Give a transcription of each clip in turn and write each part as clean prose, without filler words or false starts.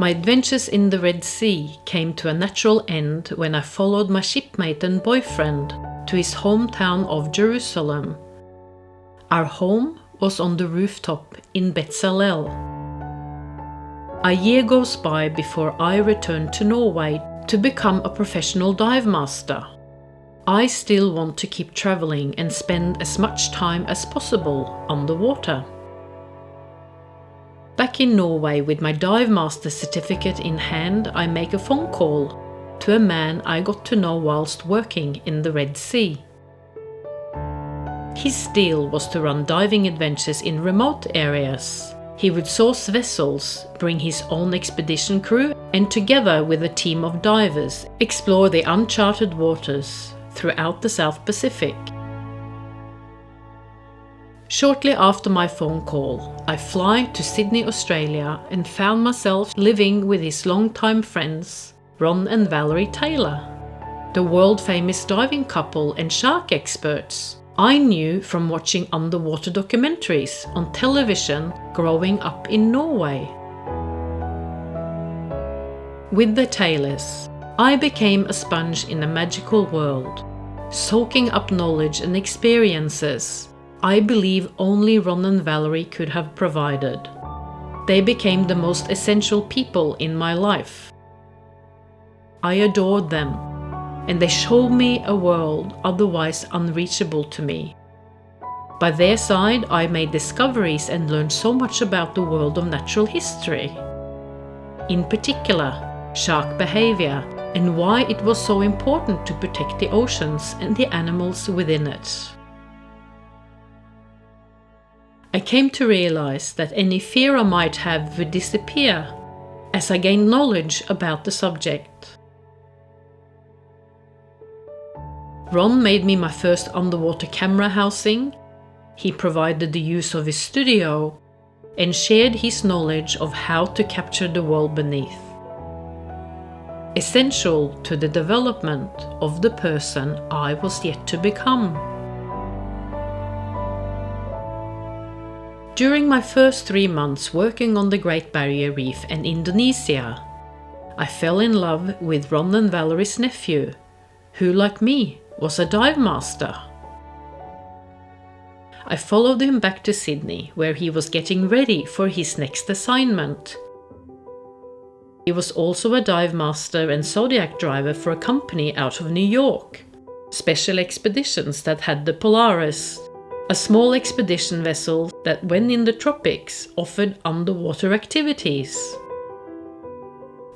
My adventures in the Red Sea came to a natural end when I followed my shipmate and boyfriend to his hometown of Jerusalem. Our home was on the rooftop in Bezalel. A year goes by before I return to Norway to become a professional dive master. I still want to keep traveling and spend as much time as possible underwater. Back in Norway with my dive master certificate in hand, I make a phone call to a man I got to know whilst working in the Red Sea. His deal was to run diving adventures in remote areas. He would source vessels, bring his own expedition crew, and together with a team of divers, explore the uncharted waters throughout the South Pacific. Shortly after my phone call, I fly to Sydney, Australia, and found myself living with his longtime friends, Ron and Valerie Taylor, the world-famous diving couple and shark experts I knew from watching underwater documentaries on television growing up in Norway. With the Taylors, I became a sponge in a magical world, soaking up knowledge and experiences I believe only Ron and Valerie could have provided. They became the most essential people in my life. I adored them, and they showed me a world otherwise unreachable to me. By their side, I made discoveries and learned so much about the world of natural history. In particular, shark behavior and why it was so important to protect the oceans and the animals within it. I came to realize that any fear I might have would disappear as I gained knowledge about the subject. Ron made me my first underwater camera housing, he provided the use of his studio, and shared his knowledge of how to capture the world beneath. Essential to the development of the person I was yet to become. During my first 3 months working on the Great Barrier Reef and Indonesia, I fell in love with Ron and Valerie's nephew, who, like me, was a dive master. I followed him back to Sydney, where he was getting ready for his next assignment. He was also a dive master and Zodiac driver for a company out of New York, Special Expeditions, that had the Polaris, a small expedition vessel that, when in the tropics, offered underwater activities.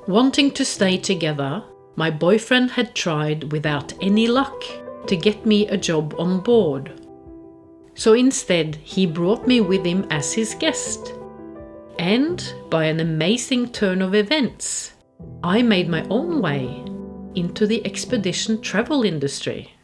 Wanting to stay together, my boyfriend had tried without any luck to get me a job on board. So instead, he brought me with him as his guest. And by an amazing turn of events, I made my own way into the expedition travel industry.